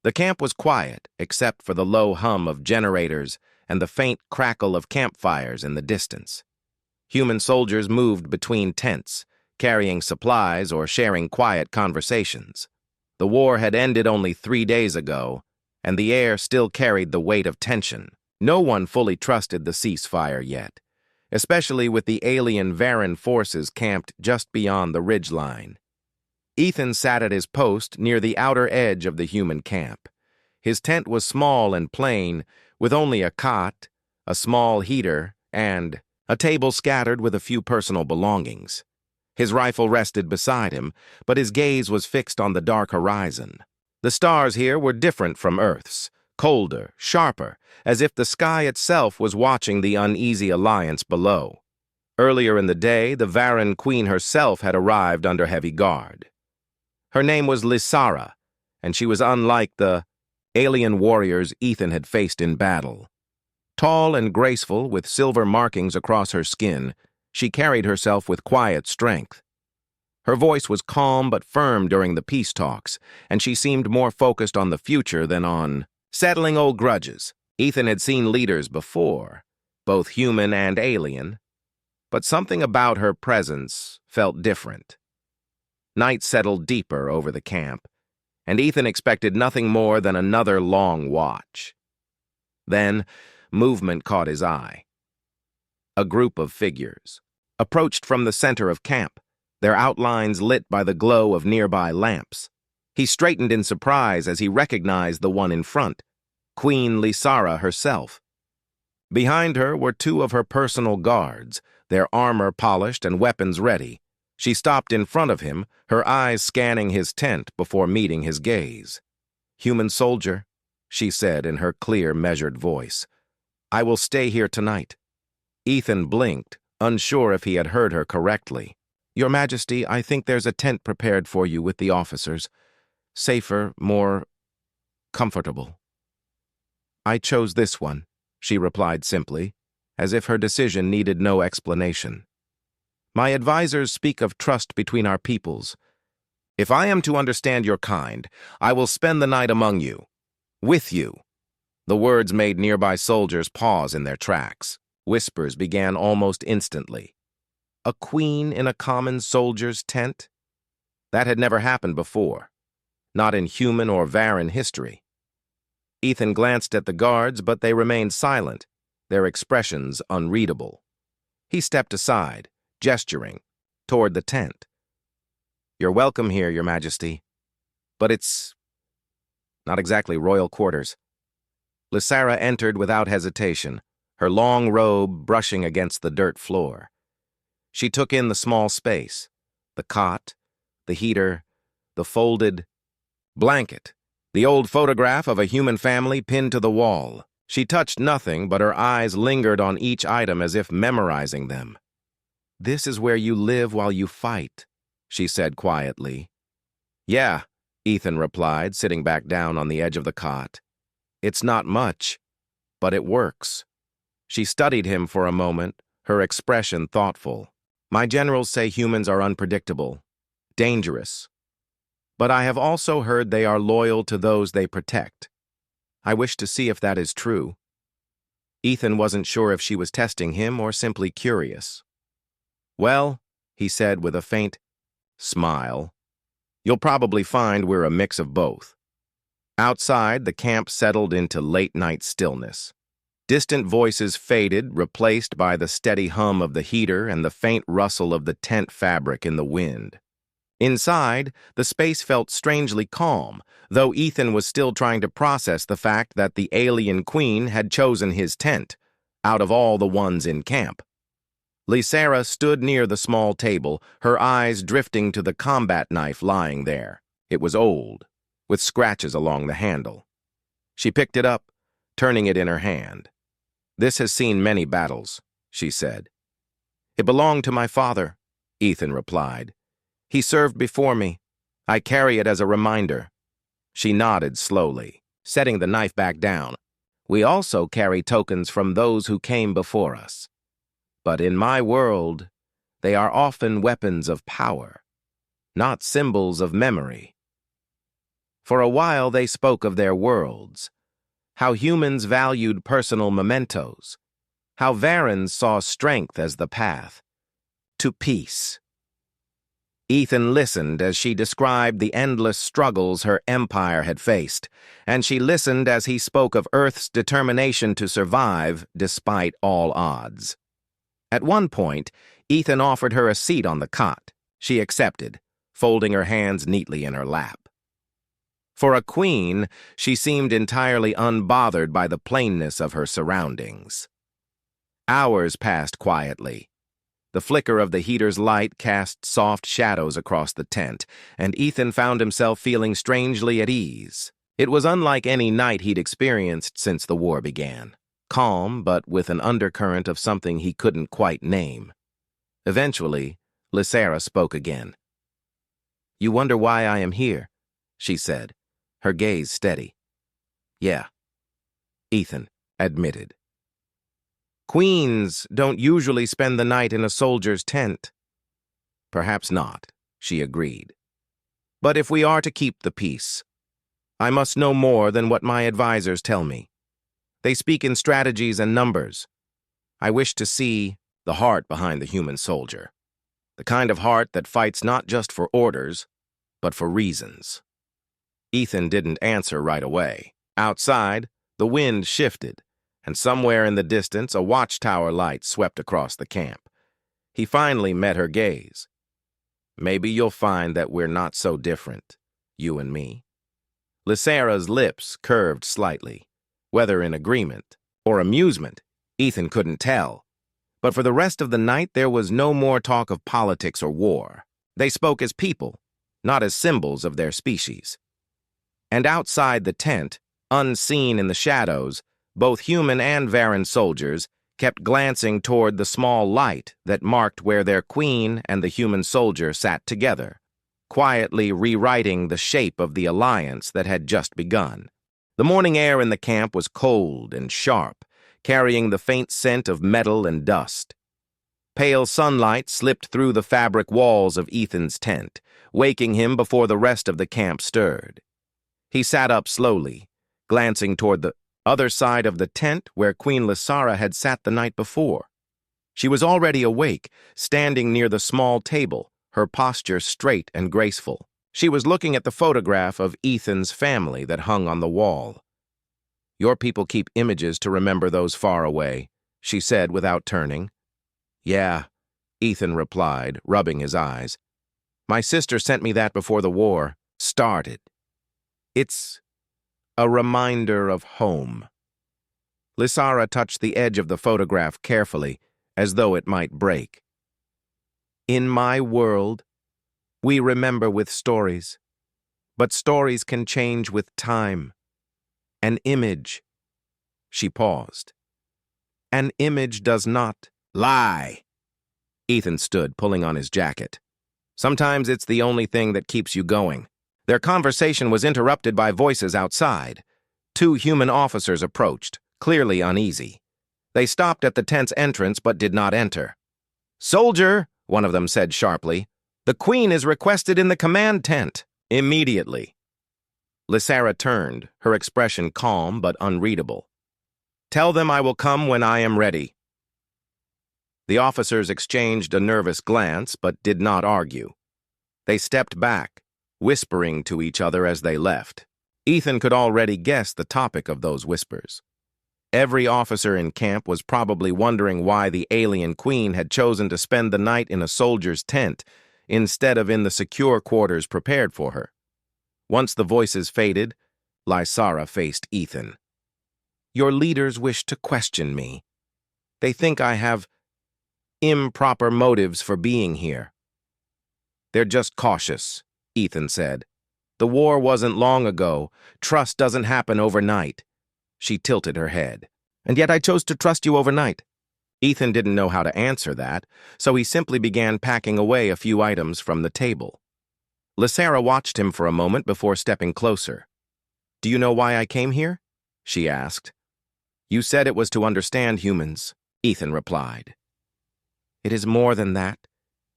The camp was quiet, except for the low hum of generators and the faint crackle of campfires in the distance. Human soldiers moved between tents, carrying supplies or sharing quiet conversations. The war had ended only 3 days ago, and the air still carried the weight of tension. No one fully trusted the ceasefire yet, especially with the alien Varan forces camped just beyond the ridgeline. Ethan sat at his post near the outer edge of the human camp. His tent was small and plain, with only a cot, a small heater, and a table scattered with a few personal belongings. His rifle rested beside him, but his gaze was fixed on the dark horizon. The stars here were different from Earth's, colder, sharper, as if the sky itself was watching the uneasy alliance below. Earlier in the day, the Varan queen herself had arrived under heavy guard. Her name was Lysara, and she was unlike the alien warriors Ethan had faced in battle. Tall and graceful, with silver markings across her skin, she carried herself with quiet strength. Her voice was calm but firm during the peace talks, and she seemed more focused on the future than on settling old grudges. Ethan had seen leaders before, both human and alien, but something about her presence felt different. Night settled deeper over the camp, and Ethan expected nothing more than another long watch. Then, movement caught his eye. A group of figures approached from the center of camp, their outlines lit by the glow of nearby lamps. He straightened in surprise as he recognized the one in front, Queen Lysara herself. Behind her were 2 of her personal guards, their armor polished and weapons ready. She stopped in front of him, her eyes scanning his tent before meeting his gaze. "Human soldier," she said in her clear, measured voice, "I will stay here tonight." Ethan blinked, unsure if he had heard her correctly. "Your Majesty, I think there's a tent prepared for you with the officers. Safer, more comfortable." "I chose this one," she replied simply, as if her decision needed no explanation. "My advisors speak of trust between our peoples. If I am to understand your kind, I will spend the night among you. With you." The words made nearby soldiers pause in their tracks. Whispers began almost instantly. A queen in a common soldier's tent? That had never happened before, not in human or Varan history. Ethan glanced at the guards, but they remained silent, their expressions unreadable. He stepped aside, gesturing toward the tent. "You're welcome here, Your Majesty, but it's not exactly royal quarters." Lysara entered without hesitation, her long robe brushing against the dirt floor. She took in the small space, the cot, the heater, the folded blanket, the old photograph of a human family pinned to the wall. She touched nothing, but her eyes lingered on each item as if memorizing them. "This is where you live while you fight," she said quietly. "Yeah," Ethan replied, sitting back down on the edge of the cot. "It's not much, but it works." She studied him for a moment, her expression thoughtful. "My generals say humans are unpredictable, dangerous. But I have also heard they are loyal to those they protect. I wish to see if that is true." Ethan wasn't sure if she was testing him or simply curious. "Well," he said with a faint smile, "you'll probably find we're a mix of both." Outside, the camp settled into late-night stillness. Distant voices faded, replaced by the steady hum of the heater and the faint rustle of the tent fabric in the wind. Inside, the space felt strangely calm, though Ethan was still trying to process the fact that the alien queen had chosen his tent, out of all the ones in camp. Lysara stood near the small table, her eyes drifting to the combat knife lying there. It was old, with scratches along the handle. She picked it up, turning it in her hand. "This has seen many battles," she said. "It belonged to my father," Ethan replied. "He served before me. I carry it as a reminder." She nodded slowly, setting the knife back down. "We also carry tokens from those who came before us. But in my world, they are often weapons of power, not symbols of memory." For a while they spoke of their worlds, how humans valued personal mementos, how Varens saw strength as the path to peace. Ethan listened as she described the endless struggles her empire had faced, and she listened as he spoke of Earth's determination to survive despite all odds. At one point, Ethan offered her a seat on the cot. She accepted, folding her hands neatly in her lap. For a queen, she seemed entirely unbothered by the plainness of her surroundings. Hours passed quietly. The flicker of the heater's light cast soft shadows across the tent, and Ethan found himself feeling strangely at ease. It was unlike any night he'd experienced since the war began. Calm, but with an undercurrent of something he couldn't quite name. Eventually, Lysera spoke again. "You wonder why I am here," she said, her gaze steady. "Yeah," Ethan admitted. "Queens don't usually spend the night in a soldier's tent." "Perhaps not," she agreed. "But if we are to keep the peace, I must know more than what my advisors tell me. They speak in strategies and numbers. I wish to see the heart behind the human soldier. The kind of heart that fights not just for orders, but for reasons." Ethan didn't answer right away. Outside, the wind shifted, and somewhere in the distance a watchtower light swept across the camp. He finally met her gaze. "Maybe you'll find that we're not so different, you and me." Lysera's lips curved slightly. Whether in agreement or amusement, Ethan couldn't tell. But for the rest of the night, there was no more talk of politics or war. They spoke as people, not as symbols of their species. And outside the tent, unseen in the shadows, both human and Varen soldiers kept glancing toward the small light that marked where their queen and the human soldier sat together, quietly rewriting the shape of the alliance that had just begun. The morning air in the camp was cold and sharp, carrying the faint scent of metal and dust. Pale sunlight slipped through the fabric walls of Ethan's tent, waking him before the rest of the camp stirred. He sat up slowly, glancing toward the other side of the tent where Queen Lysera had sat the night before. She was already awake, standing near the small table, her posture straight and graceful. She was looking at the photograph of Ethan's family that hung on the wall. "Your people keep images to remember those far away," she said without turning. "Yeah," Ethan replied, rubbing his eyes. "My sister sent me that before the war started. It's a reminder of home." Lysera touched the edge of the photograph carefully, as though it might break. "In my world, we remember with stories, but stories can change with time. An image." She paused. "An image does not lie." Ethan stood, pulling on his jacket. "Sometimes it's the only thing that keeps you going." Their conversation was interrupted by voices outside. Two human officers approached, clearly uneasy. They stopped at the tent's entrance but did not enter. "Soldier," one of them said sharply, "the queen is requested in the command tent, immediately." Lysera turned, her expression calm but unreadable. "Tell them I will come when I am ready." The officers exchanged a nervous glance but did not argue. They stepped back, whispering to each other as they left. Ethan could already guess the topic of those whispers. Every officer in camp was probably wondering why the alien queen had chosen to spend the night in a soldier's tent instead of in the secure quarters prepared for her. Once the voices faded, Lysera faced Ethan. "Your leaders wish to question me. They think I have improper motives for being here." "They're just cautious," Ethan said. "The war wasn't long ago. Trust doesn't happen overnight." She tilted her head. "And yet I chose to trust you overnight." Ethan didn't know how to answer that, so he simply began packing away a few items from the table. Lysera watched him for a moment before stepping closer. "Do you know why I came here?" she asked. "You said it was to understand humans," Ethan replied. "It is more than that,"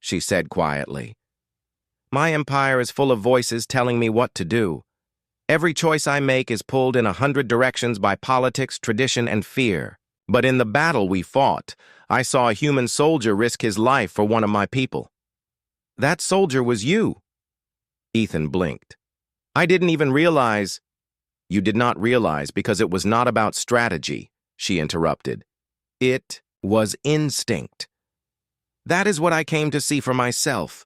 she said quietly. "My empire is full of voices telling me what to do. Every choice I make is pulled in 100 directions by politics, tradition, and fear. But in the battle we fought, I saw a human soldier risk his life for one of my people. That soldier was you. Ethan blinked. I didn't even realize. You did not realize because it was not about strategy, she interrupted. It was instinct. That is what I came to see for myself.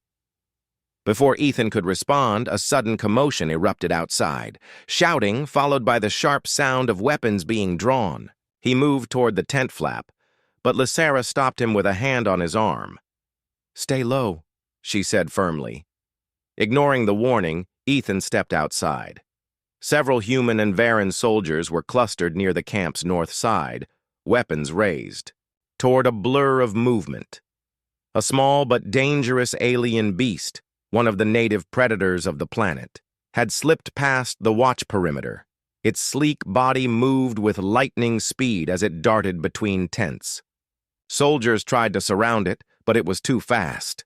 Before Ethan could respond, a sudden commotion erupted outside, shouting followed by the sharp sound of weapons being drawn. He moved toward the tent flap, but Lysara stopped him with a hand on his arm. Stay low, she said firmly. Ignoring the warning, Ethan stepped outside. Several human and Varan soldiers were clustered near the camp's north side, weapons raised, toward a blur of movement. A small but dangerous alien beast, one of the native predators of the planet, had slipped past the watch perimeter. Its sleek body moved with lightning speed as it darted between tents. Soldiers tried to surround it, but it was too fast.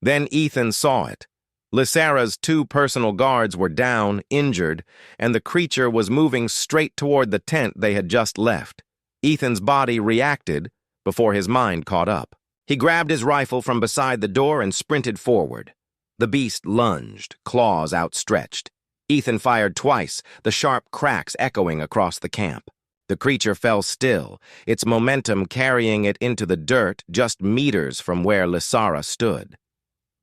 Then Ethan saw it. Lysara's 2 personal guards were down, injured, and the creature was moving straight toward the tent they had just left. Ethan's body reacted before his mind caught up. He grabbed his rifle from beside the door and sprinted forward. The beast lunged, claws outstretched. Ethan fired twice, the sharp cracks echoing across the camp. The creature fell still, its momentum carrying it into the dirt just meters from where Lysara stood.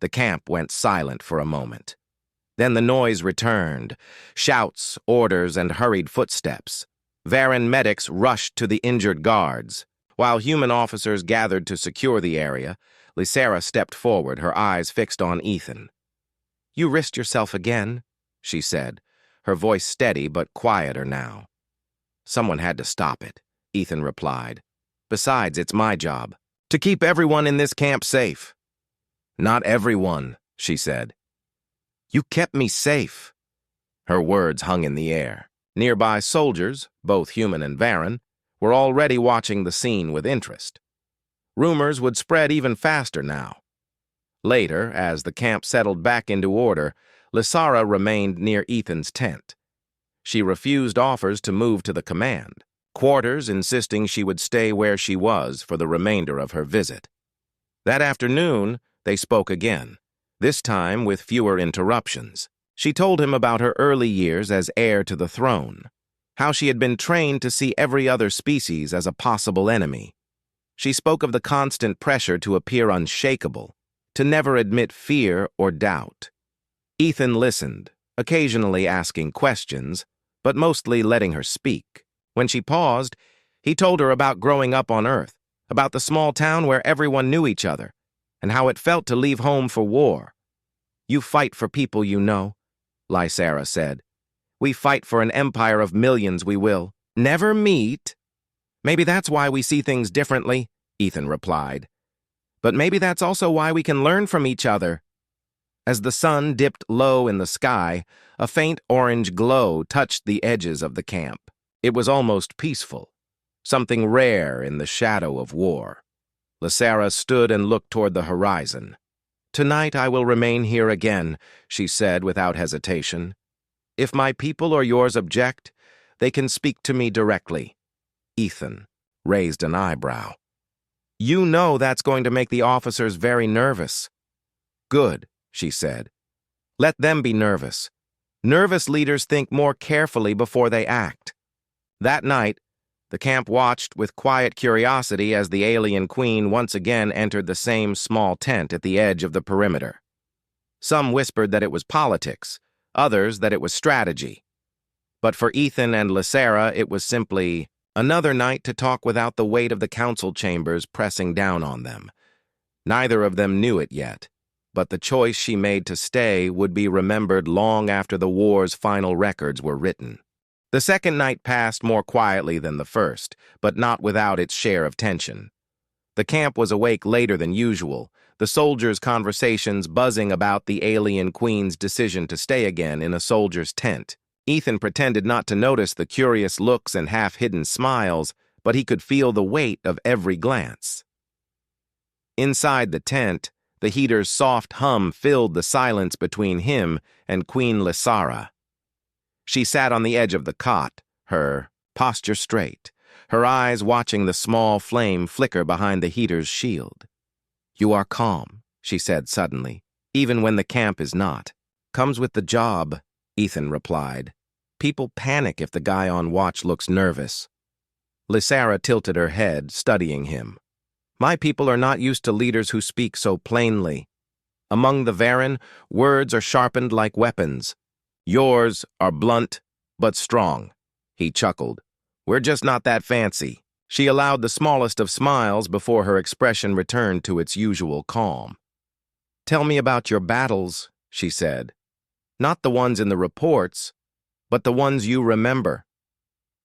The camp went silent for a moment. Then the noise returned, shouts, orders, and hurried footsteps. Varan medics rushed to the injured guards. While human officers gathered to secure the area, Lysara stepped forward, her eyes fixed on Ethan. You risked yourself again, she said, her voice steady but quieter now. Someone had to stop it, Ethan replied. Besides, it's my job, to keep everyone in this camp safe. Not everyone, she said. You kept me safe. Her words hung in the air. Nearby soldiers, both human and Varan, were already watching the scene with interest. Rumors would spread even faster now. Later, as the camp settled back into order, Lysara remained near Ethan's tent. She refused offers to move to the command, quarters insisting she would stay where she was for the remainder of her visit. That afternoon, they spoke again, this time with fewer interruptions. She told him about her early years as heir to the throne, how she had been trained to see every other species as a possible enemy. She spoke of the constant pressure to appear unshakable, to never admit fear or doubt. Ethan listened, occasionally asking questions, but mostly letting her speak. When she paused, he told her about growing up on Earth, about the small town where everyone knew each other, and how it felt to leave home for war. You fight for people you know, Lysara said. We fight for an empire of millions, we will. Never meet. Maybe that's why we see things differently, Ethan replied. But maybe that's also why we can learn from each other. As the sun dipped low in the sky, a faint orange glow touched the edges of the camp. It was almost peaceful, something rare in the shadow of war. Lysara stood and looked toward the horizon. Tonight I will remain here again, she said without hesitation. If my people or yours object, they can speak to me directly. Ethan raised an eyebrow. You know that's going to make the officers very nervous. Good, she said. Let them be nervous. Nervous leaders think more carefully before they act. That night, the camp watched with quiet curiosity as the alien queen once again entered the same small tent at the edge of the perimeter. Some whispered that it was politics, others that it was strategy. But for Ethan and Lysara, it was simply another night to talk without the weight of the council chambers pressing down on them. Neither of them knew it yet, but the choice she made to stay would be remembered long after the war's final records were written. The second night passed more quietly than the first, but not without its share of tension. The camp was awake later than usual, the soldiers' conversations buzzing about the alien queen's decision to stay again in a soldier's tent. Ethan pretended not to notice the curious looks and half-hidden smiles, but he could feel the weight of every glance. Inside the tent, the heater's soft hum filled the silence between him and Queen Lysara. She sat on the edge of the cot, her posture straight, her eyes watching the small flame flicker behind the heater's shield. "You are calm," she said suddenly, "even when the camp is not." "Comes with the job," Ethan replied. "People panic if the guy on watch looks nervous." Lysara tilted her head, studying him. "My people are not used to leaders who speak so plainly. Among the Varen, words are sharpened like weapons. Yours are blunt, but strong." He chuckled. "We're just not that fancy." She allowed the smallest of smiles before her expression returned to its usual calm. "Tell me about your battles," she said. "Not the ones in the reports, but the ones you remember."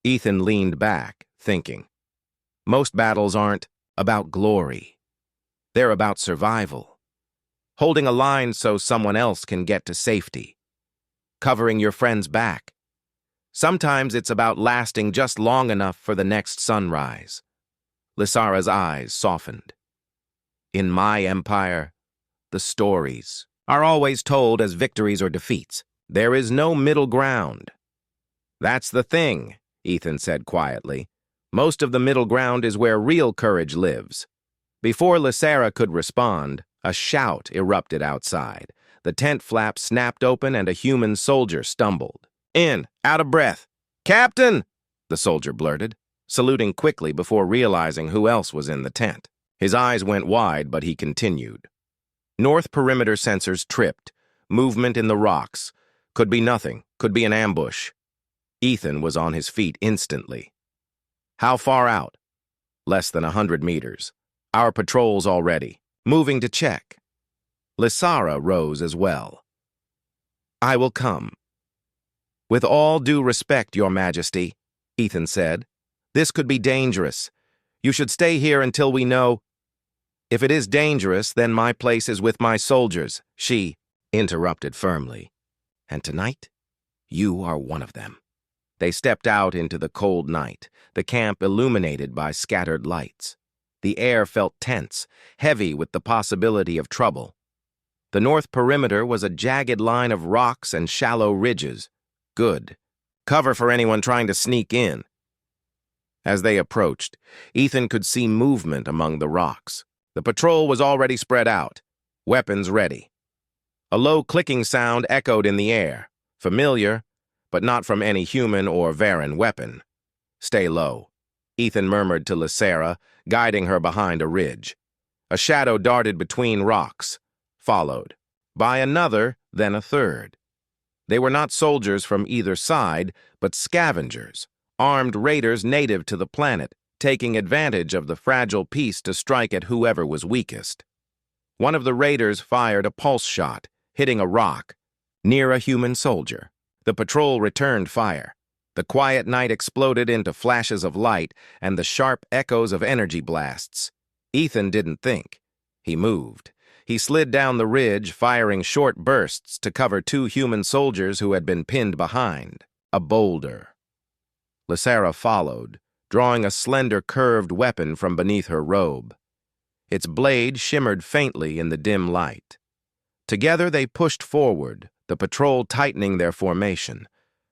Ethan leaned back, thinking. Most battles aren't about glory. They're about survival. Holding a line so someone else can get to safety. Covering your friend's back. Sometimes it's about lasting just long enough for the next sunrise. Lysara's eyes softened. "In my empire, the stories are always told as victories or defeats. There is no middle ground." "That's the thing," Ethan said quietly. "Most of the middle ground is where real courage lives." Before Lysara could respond, a shout erupted outside. The tent flap snapped open and a human soldier stumbled. "In, out of breath." "Captain!" the soldier blurted, saluting quickly before realizing who else was in the tent. His eyes went wide, but he continued. North perimeter sensors tripped. Movement in the rocks. Could be nothing. Could be an ambush. Ethan was on his feet instantly. "How far out?" "Less than 100 meters. Our patrol's already. Moving to check." Lysara rose as well. "I will come." "With all due respect, Your Majesty," Ethan said, "this could be dangerous. You should stay here until we know—" "If it is dangerous, then my place is with my soldiers," she interrupted firmly. "And tonight, you are one of them." They stepped out into the cold night, the camp illuminated by scattered lights. The air felt tense, heavy with the possibility of trouble. The north perimeter was a jagged line of rocks and shallow ridges. Good. Cover for anyone trying to sneak in. As they approached, Ethan could see movement among the rocks. The patrol was already spread out, weapons ready. A low clicking sound echoed in the air, familiar, but not from any human or Varen weapon. "Stay low," Ethan murmured to Lysara, guiding her behind a ridge. A shadow darted between rocks, followed by another, then a third. They were not soldiers from either side, but scavengers, armed raiders native to the planet, taking advantage of the fragile peace to strike at whoever was weakest. One of the raiders fired a pulse shot, hitting a rock, near a human soldier. The patrol returned fire. The quiet night exploded into flashes of light and the sharp echoes of energy blasts. Ethan didn't think. He moved. He slid down the ridge, firing short bursts to cover two human soldiers who had been pinned behind. A boulder. Lysara followed, drawing a slender curved weapon from beneath her robe. Its blade shimmered faintly in the dim light. Together they pushed forward, the patrol tightening their formation.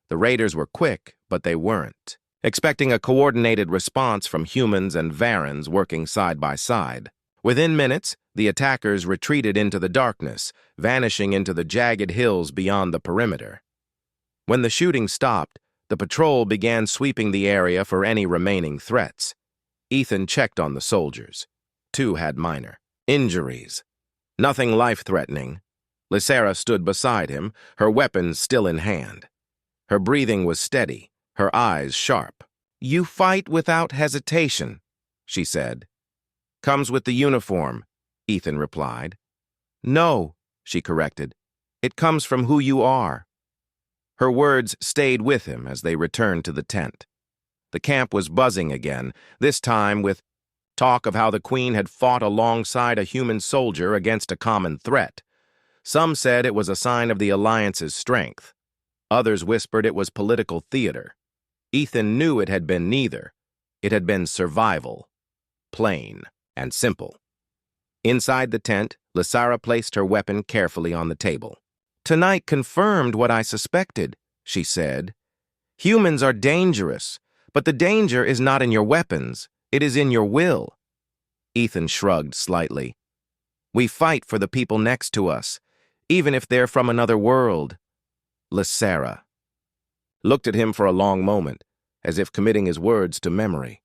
The raiders were quick, but they weren't, expecting a coordinated response from humans and Varens working side by side. Within minutes, the attackers retreated into the darkness, vanishing into the jagged hills beyond the perimeter. When the shooting stopped, the patrol began sweeping the area for any remaining threats. Ethan checked on the soldiers. 2 had minor injuries. Nothing life-threatening. Lysara stood beside him, her weapon still in hand. Her breathing was steady, her eyes sharp. "You fight without hesitation," she said. "Comes with the uniform," Ethan replied. "No," she corrected. "It comes from who you are." Her words stayed with him as they returned to the tent. The camp was buzzing again, this time with talk of how the Queen had fought alongside a human soldier against a common threat. Some said it was a sign of the Alliance's strength. Others whispered it was political theater. Ethan knew it had been neither. It had been survival. Plain and simple. Inside the tent, Lysara placed her weapon carefully on the table. "Tonight confirmed what I suspected," she said, Humans are dangerous, but the danger is not in your weapons, it is in your will. Ethan shrugged slightly. We fight for the people next to us, even if they're from another world. Lysera looked at him for a long moment, as if committing his words to memory.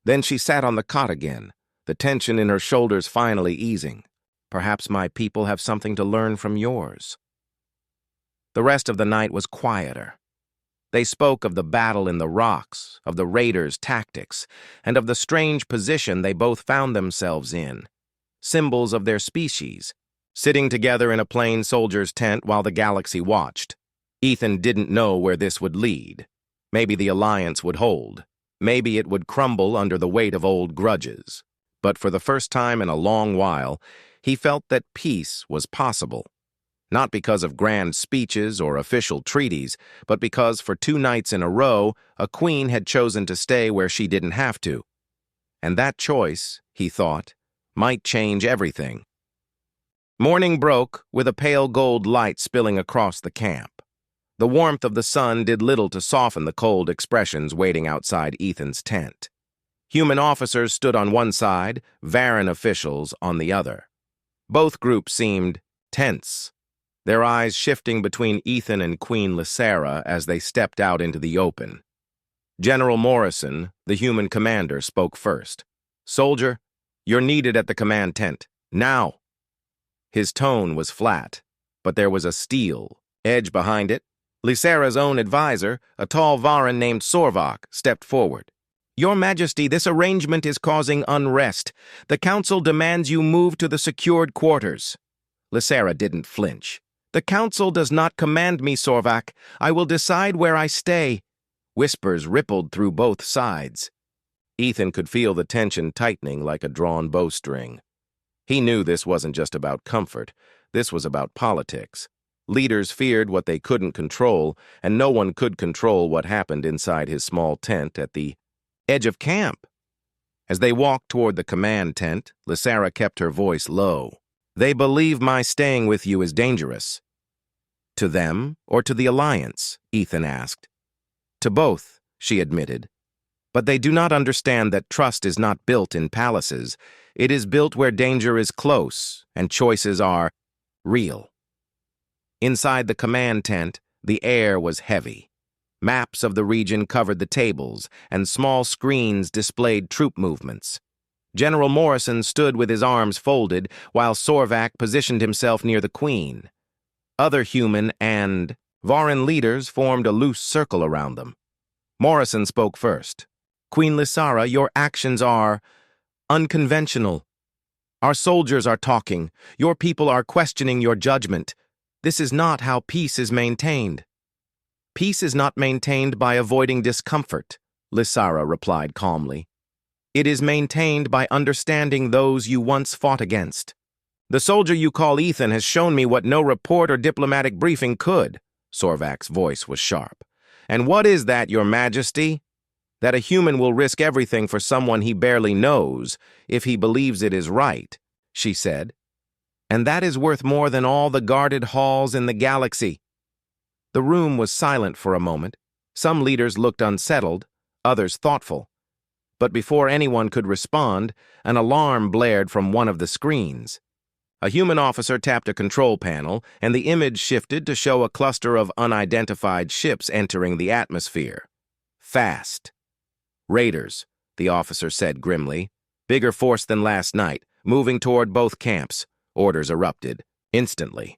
Then she sat on the cot again, the tension in her shoulders finally easing. Perhaps my people have something to learn from yours. The rest of the night was quieter. They spoke of the battle in the rocks, of the raiders' tactics, and of the strange position they both found themselves in, symbols of their species, sitting together in a plain soldier's tent while the galaxy watched. Ethan didn't know where this would lead. Maybe the alliance would hold. Maybe it would crumble under the weight of old grudges. But for the first time in a long while, he felt that peace was possible. Not because of grand speeches or official treaties, but because for 2 nights in a row, a queen had chosen to stay where she didn't have to. And that choice, he thought, might change everything. Morning broke with a pale gold light spilling across the camp. The warmth of the sun did little to soften the cold expressions waiting outside Ethan's tent. Human officers stood on one side, Varan officials on the other. Both groups seemed tense, their eyes shifting between Ethan and Queen Lysera as they stepped out into the open. General Morrison, the human commander, spoke first. "Soldier, you're needed at the command tent. Now!" His tone was flat, but there was a steel edge behind it. Lysera's own advisor, a tall Varan named Sorvak, stepped forward. "Your Majesty, this arrangement is causing unrest. The Council demands you move to the secured quarters." Lysera didn't flinch. "The Council does not command me, Sorvak. I will decide where I stay." Whispers rippled through both sides. Ethan could feel the tension tightening like a drawn bowstring. He knew this wasn't just about comfort. This was about politics. Leaders feared what they couldn't control, and no one could control what happened inside his small tent at the edge of camp. As they walked toward the command tent, Lysera kept her voice low. "They believe my staying with you is dangerous." "To them or to the Alliance?" Ethan asked. "To both," she admitted. "But they do not understand that trust is not built in palaces. It is built where danger is close and choices are real." Inside the command tent, the air was heavy. Maps of the region covered the tables, and small screens displayed troop movements. General Morrison stood with his arms folded, while Sorvak positioned himself near the Queen. Other human and Varan leaders formed a loose circle around them. Morrison spoke first. "Queen Lysera, your actions are unconventional. Our soldiers are talking. Your people are questioning your judgment. This is not how peace is maintained." "Peace is not maintained by avoiding discomfort," Lysera replied calmly. "It is maintained by understanding those you once fought against. The soldier you call Ethan has shown me what no report or diplomatic briefing could." Sorvak's voice was sharp. "And what is that, Your Majesty?" "That a human will risk everything for someone he barely knows, if he believes it is right," she said. "And that is worth more than all the guarded halls in the galaxy." The room was silent for a moment. Some leaders looked unsettled, others thoughtful. But before anyone could respond, an alarm blared from one of the screens. A human officer tapped a control panel, and the image shifted to show a cluster of unidentified ships entering the atmosphere. Fast. "Raiders," the officer said grimly. "Bigger force than last night, moving toward both camps." Orders erupted, instantly.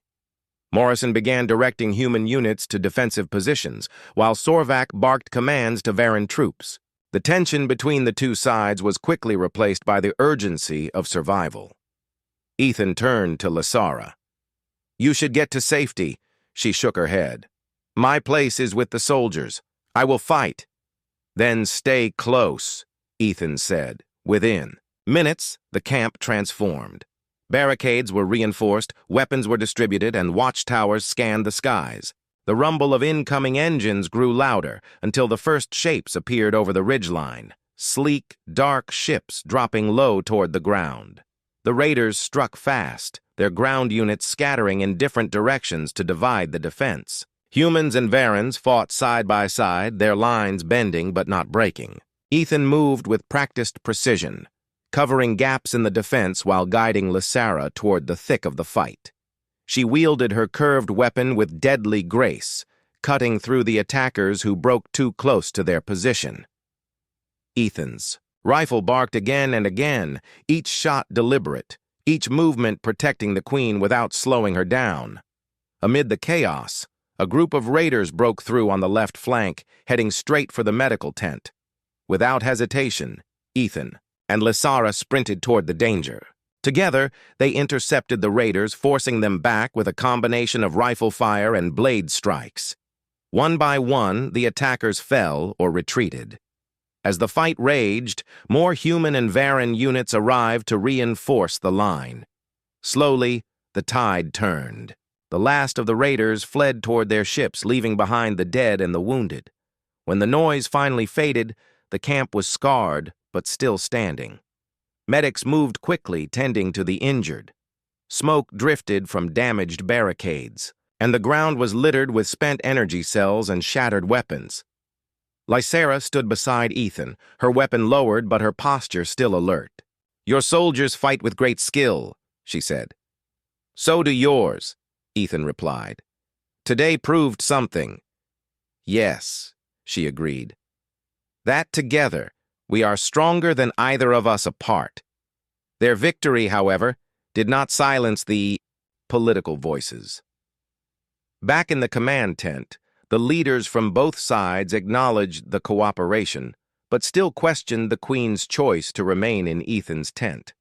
Morrison began directing human units to defensive positions, while Sorvak barked commands to Varan troops. The tension between the two sides was quickly replaced by the urgency of survival. Ethan turned to Lysera. "You should get to safety." She shook her head. "My place is with the soldiers. I will fight." "Then stay close," Ethan said. Within minutes, the camp transformed. Barricades were reinforced, weapons were distributed, and watchtowers scanned the skies. The rumble of incoming engines grew louder until the first shapes appeared over the ridgeline, sleek, dark ships dropping low toward the ground. The raiders struck fast, their ground units scattering in different directions to divide the defense. Humans and Varens fought side by side, their lines bending but not breaking. Ethan moved with practiced precision, covering gaps in the defense while guiding Lysara toward the thick of the fight. She wielded her curved weapon with deadly grace, cutting through the attackers who broke too close to their position. Ethan's rifle barked again and again, each shot deliberate, each movement protecting the queen without slowing her down. Amid the chaos, a group of raiders broke through on the left flank, heading straight for the medical tent. Without hesitation, Ethan and Lysara sprinted toward the danger. Together, they intercepted the raiders, forcing them back with a combination of rifle fire and blade strikes. One by one, the attackers fell or retreated. As the fight raged, more human and Varen units arrived to reinforce the line. Slowly, the tide turned. The last of the raiders fled toward their ships, leaving behind the dead and the wounded. When the noise finally faded, the camp was scarred but still standing. Medics moved quickly, tending to the injured. Smoke drifted from damaged barricades, and the ground was littered with spent energy cells and shattered weapons. Lysara stood beside Ethan, her weapon lowered but her posture still alert. "Your soldiers fight with great skill," she said. "So do yours," Ethan replied. "Today proved something." "Yes," she agreed. "That together, we are stronger than either of us apart." Their victory, however, did not silence the political voices. Back in the command tent, the leaders from both sides acknowledged the cooperation, but still questioned the Queen's choice to remain in Ethan's tent.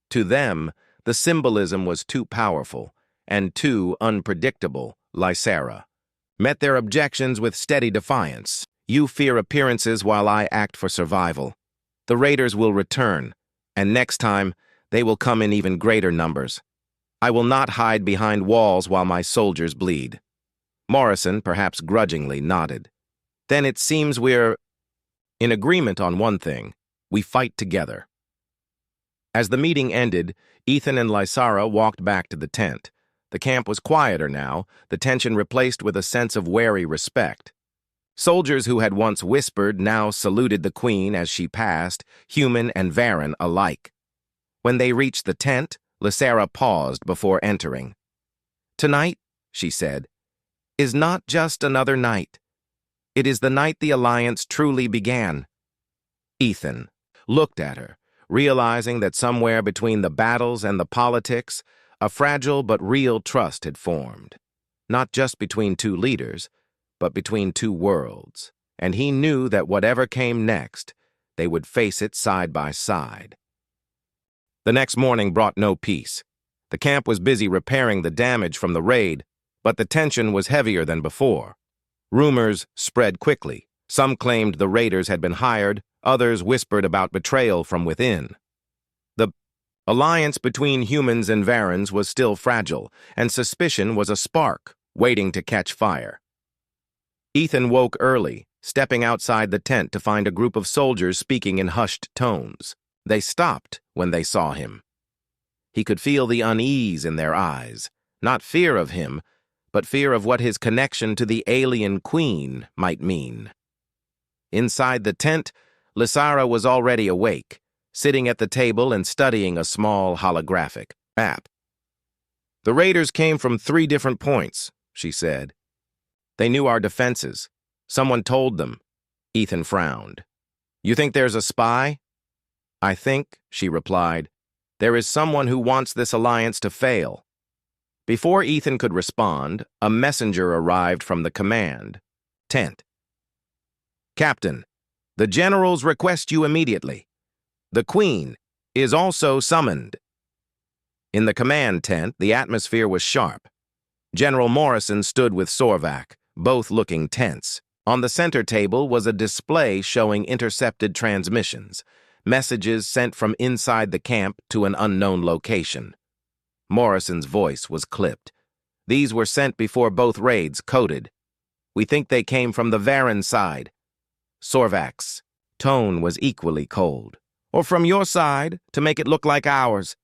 To them, the symbolism was too powerful and too unpredictable. Lysara met their objections with steady defiance. "You fear appearances while I act for survival. The raiders will return, and next time, they will come in even greater numbers. I will not hide behind walls while my soldiers bleed." Morrison, perhaps grudgingly, nodded. "Then it seems we're in agreement on one thing. We fight together." As the meeting ended, Ethan and Lysara walked back to the tent. The camp was quieter now, the tension replaced with a sense of wary respect. Soldiers who had once whispered now saluted the queen as she passed, human and Varen alike. When they reached the tent, Lysara paused before entering. "Tonight," she said, "is not just another night. It is the night the alliance truly began." Ethan looked at her, realizing that somewhere between the battles and the politics, a fragile but real trust had formed. Not just between two leaders, but between two worlds. And he knew that whatever came next, they would face it side by side. The next morning brought no peace. The camp was busy repairing the damage from the raid, but the tension was heavier than before. Rumors spread quickly. Some claimed the raiders had been hired, others whispered about betrayal from within. The alliance between humans and Varens was still fragile, and suspicion was a spark waiting to catch fire. Ethan woke early, stepping outside the tent to find a group of soldiers speaking in hushed tones. They stopped when they saw him. He could feel the unease in their eyes, not fear of him, but fear of what his connection to the alien queen might mean. Inside the tent, Lysara was already awake, sitting at the table and studying a small holographic map. "The raiders came from 3 different points," she said. "They knew our defenses. Someone told them." Ethan frowned. "You think there's a spy?" "I think," she replied, "there is someone who wants this alliance to fail." Before Ethan could respond, a messenger arrived from the command tent. "Captain, the generals request you immediately. The Queen is also summoned." In the command tent, the atmosphere was sharp. General Morrison stood with Sorvak, both looking tense. On the center table was a display showing intercepted transmissions, messages sent from inside the camp to an unknown location. Morrison's voice was clipped. "These were sent before both raids, coded. We think they came from the Varen side." Sorvak's tone was equally cold. "Or from your side, to make it look like ours."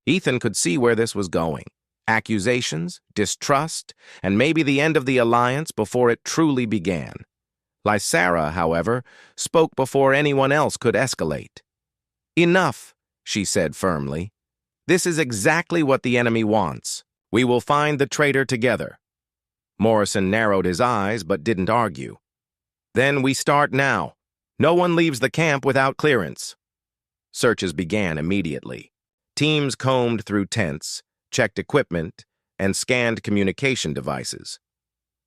Ethan could see where this was going. Accusations, distrust, and maybe the end of the alliance before it truly began. Lysara, however, spoke before anyone else could escalate. "Enough," she said firmly. "This is exactly what the enemy wants. We will find the traitor together." Morrison narrowed his eyes but didn't argue. "Then we start now. No one leaves the camp without clearance." Searches began immediately. Teams combed through tents, checked equipment, and scanned communication devices.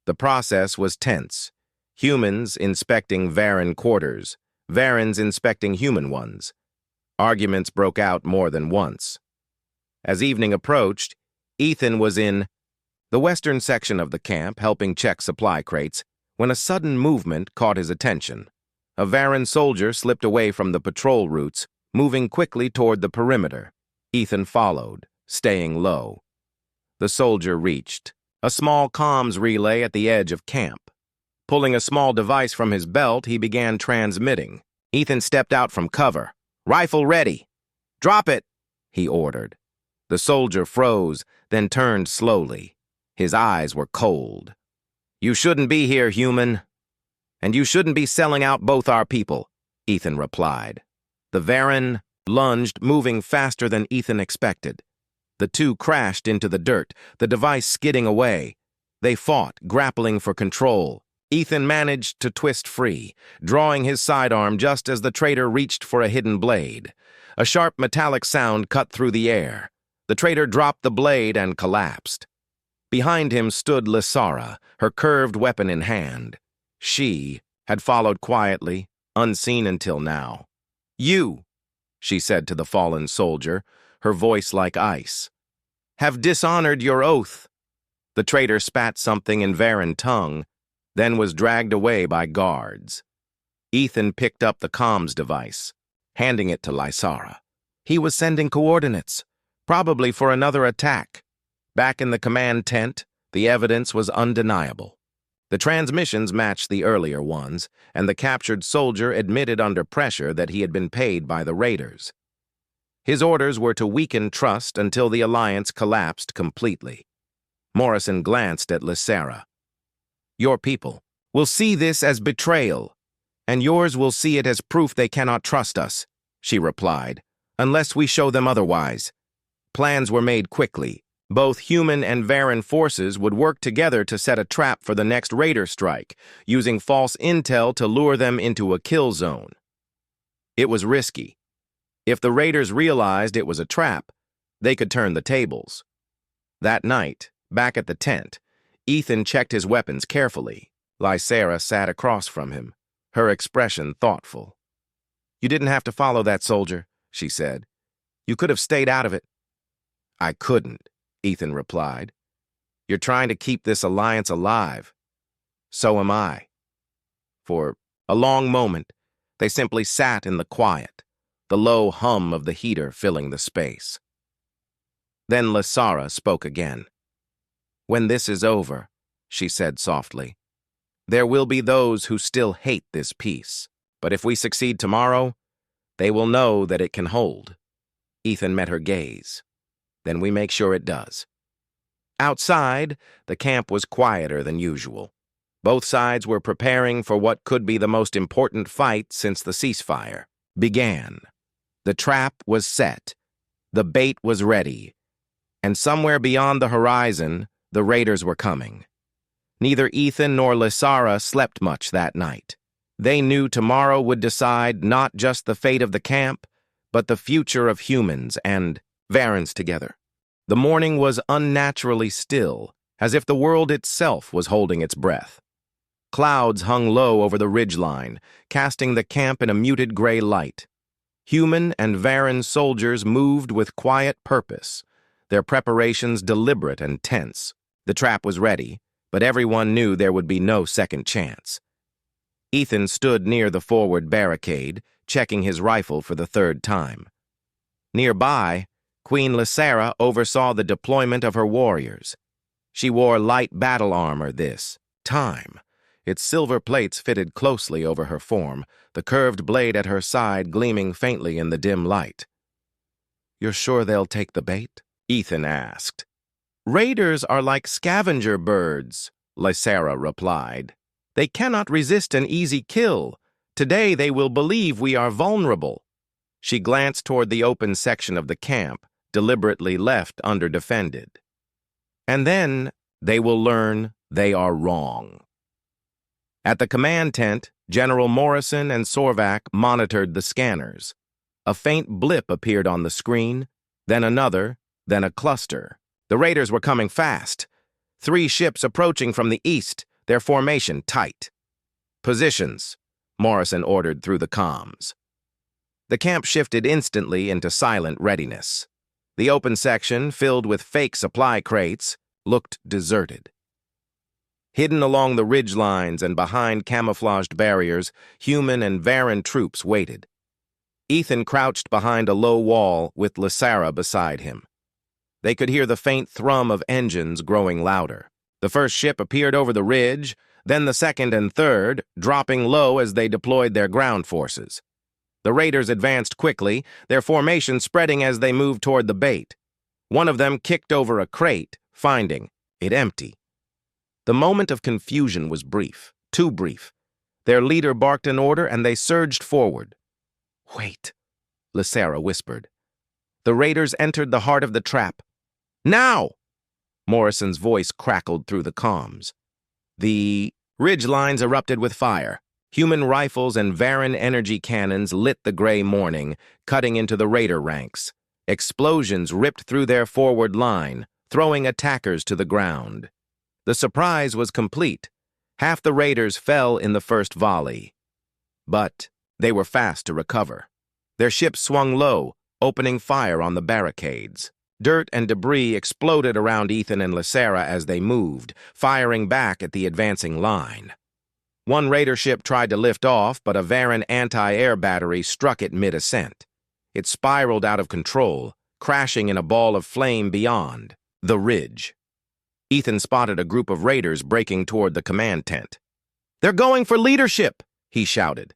The process was tense. Humans inspecting Varren quarters, Varrens inspecting human ones. Arguments broke out more than once. As evening approached, Ethan was in the western section of the camp helping check supply crates when a sudden movement caught his attention. A Varren soldier slipped away from the patrol routes, moving quickly toward the perimeter. Ethan followed, staying low. The soldier reached a small comms relay at the edge of camp. Pulling a small device from his belt, he began transmitting. Ethan stepped out from cover. "Rifle ready." "Drop it," he ordered. The soldier froze, then turned slowly. His eyes were cold. "You shouldn't be here, human. And you shouldn't be selling out both our people," Ethan replied. The Varren lunged, moving faster than Ethan expected. The two crashed into the dirt, the device skidding away. They fought, grappling for control. Ethan managed to twist free, drawing his sidearm just as the traitor reached for a hidden blade. A sharp metallic sound cut through the air. The traitor dropped the blade and collapsed. Behind him stood Lysara, her curved weapon in hand. She had followed quietly, unseen until now. "You," she said to the fallen soldier, her voice like ice, "have dishonored your oath." The traitor spat something in Varren tongue, then was dragged away by guards. Ethan picked up the comms device, handing it to Lysara. He was sending coordinates, probably for another attack. Back in the command tent, the evidence was undeniable. The transmissions matched the earlier ones, and the captured soldier admitted under pressure that he had been paid by the raiders. His orders were to weaken trust until the alliance collapsed completely. Morrison glanced at Lysara. "Your people will see this as betrayal, and yours will see it as proof they cannot trust us," she replied, "unless we show them otherwise." Plans were made quickly. Both human and Varren forces would work together to set a trap for the next raider strike, using false intel to lure them into a kill zone. It was risky. If the raiders realized it was a trap, they could turn the tables. That night, back at the tent, Ethan checked his weapons carefully. Lysara sat across from him, her expression thoughtful. "You didn't have to follow that soldier," she said. "You could have stayed out of it." "I couldn't," Ethan replied. "You're trying to keep this alliance alive. So am I." For a long moment, they simply sat in the quiet, the low hum of the heater filling the space. Then Lysara spoke again. "When this is over," she said softly, "there will be those who still hate this peace. But if we succeed tomorrow, they will know that it can hold." Ethan met her gaze. "Then we make sure it does." Outside, the camp was quieter than usual. Both sides were preparing for what could be the most important fight since the ceasefire began. The trap was set. The bait was ready. And somewhere beyond the horizon, the raiders were coming. Neither Ethan nor Lysara slept much that night. They knew tomorrow would decide not just the fate of the camp, but the future of humans and Varrens together. The morning was unnaturally still, as if the world itself was holding its breath. Clouds hung low over the ridgeline, casting the camp in a muted gray light. Human and Varren soldiers moved with quiet purpose, their preparations deliberate and tense. The trap was ready, but everyone knew there would be no second chance. Ethan stood near the forward barricade, checking his rifle for the third time. Nearby, Queen Lysara oversaw the deployment of her warriors. She wore light battle armor this time. Its silver plates fitted closely over her form, the curved blade at her side gleaming faintly in the dim light. "You're sure they'll take the bait?" Ethan asked. Raiders are like scavenger birds, Lysera replied. They cannot resist an easy kill. Today they will believe we are vulnerable. She glanced toward the open section of the camp, deliberately left underdefended. And then they will learn they are wrong. At the command tent, General Morrison and Sorvak monitored the scanners. A faint blip appeared on the screen, then another, then a cluster. The raiders were coming fast. 3 ships approaching from the east, their formation tight. Positions, Morrison ordered through the comms. The camp shifted instantly into silent readiness. The open section, filled with fake supply crates, looked deserted. Hidden along the ridge lines and behind camouflaged barriers, human and Varan troops waited. Ethan crouched behind a low wall with Lysera beside him. They could hear the faint thrum of engines growing louder. The first ship appeared over the ridge, then the second and third, dropping low as they deployed their ground forces. The raiders advanced quickly, their formation spreading as they moved toward the bait. One of them kicked over a crate, finding it empty. The moment of confusion was brief, too brief. Their leader barked an order and they surged forward. "Wait," Lysera whispered. The raiders entered the heart of the trap. "Now!" Morrison's voice crackled through the comms. The ridge lines erupted with fire. Human rifles and Varan energy cannons lit the gray morning, cutting into the raider ranks. Explosions ripped through their forward line, throwing attackers to the ground. The surprise was complete. Half the raiders fell in the first volley. But they were fast to recover. Their ships swung low, opening fire on the barricades. Dirt and debris exploded around Ethan and Lysera as they moved, firing back at the advancing line. One raider ship tried to lift off, but a Varan anti-air battery struck it mid-ascent. It spiraled out of control, crashing in a ball of flame beyond the ridge. Ethan spotted a group of raiders breaking toward the command tent. "They're going for leadership," he shouted.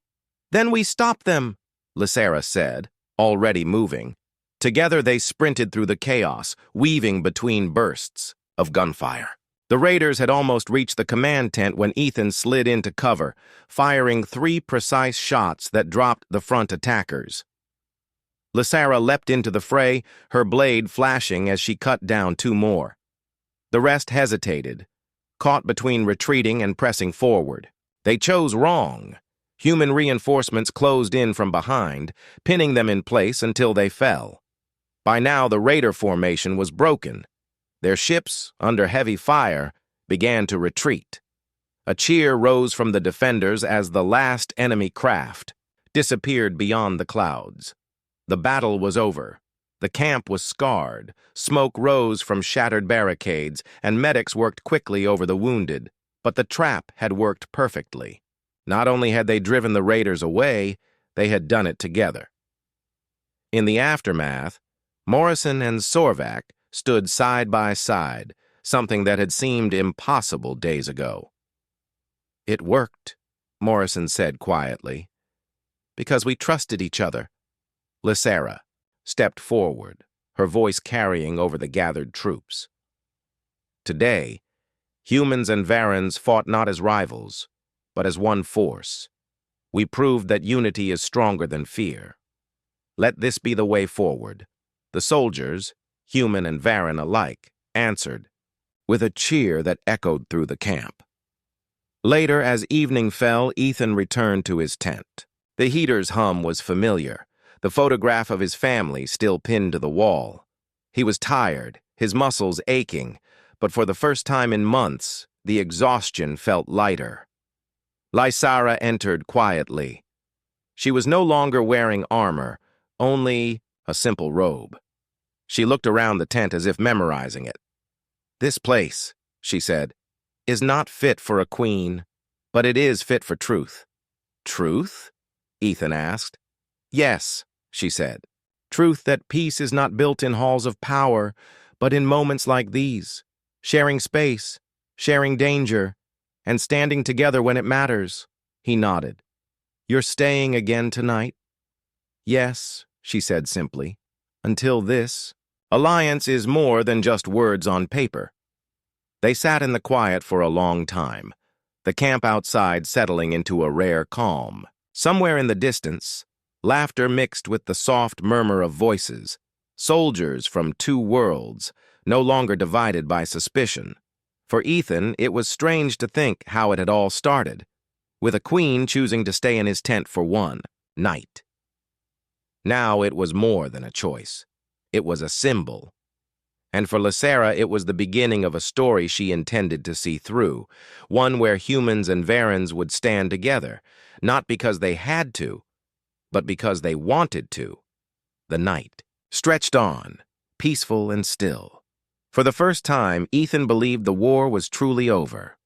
"Then we stop them," Lysera said, already moving. Together they sprinted through the chaos, weaving between bursts of gunfire. The raiders had almost reached the command tent when Ethan slid into cover, firing 3 precise shots that dropped the front attackers. Lysera leapt into the fray, her blade flashing as she cut down 2 more. The rest hesitated, caught between retreating and pressing forward. They chose wrong. Human reinforcements closed in from behind, pinning them in place until they fell. By now, the raider formation was broken. Their ships, under heavy fire, began to retreat. A cheer rose from the defenders as the last enemy craft disappeared beyond the clouds. The battle was over. The camp was scarred. Smoke rose from shattered barricades, and medics worked quickly over the wounded. But the trap had worked perfectly. Not only had they driven the raiders away, they had done it together. In the aftermath, Morrison and Sorvak stood side by side, something that had seemed impossible days ago. "It worked," Morrison said quietly, "because we trusted each other." Lysera stepped forward, her voice carrying over the gathered troops. Today, humans and Varans fought not as rivals, but as one force. We proved that unity is stronger than fear. Let this be the way forward. The soldiers, human and Varan alike, answered, with a cheer that echoed through the camp. Later, as evening fell, Ethan returned to his tent. The heater's hum was familiar, the photograph of his family still pinned to the wall. He was tired, his muscles aching, but for the first time in months, the exhaustion felt lighter. Lysera entered quietly. She was no longer wearing armor, only a simple robe. She looked around the tent as if memorizing it. "This place," she said, "is not fit for a queen, but it is fit for truth." "Truth?" Ethan asked. "Yes," she said. "Truth that peace is not built in halls of power, but in moments like these, sharing space, sharing danger, and standing together when it matters." He nodded. "You're staying again tonight?" "Yes," she said simply. "Until this." Alliance is more than just words on paper. They sat in the quiet for a long time, the camp outside settling into a rare calm. Somewhere in the distance, laughter mixed with the soft murmur of voices, soldiers from two worlds, no longer divided by suspicion. For Ethan, it was strange to think how it had all started, with a queen choosing to stay in his tent for one night. Now it was more than a choice. It was a symbol. And for Lysera, it was the beginning of a story she intended to see through, one where humans and Varens would stand together, not because they had to, but because they wanted to. The night stretched on, peaceful and still. For the first time, Ethan believed the war was truly over.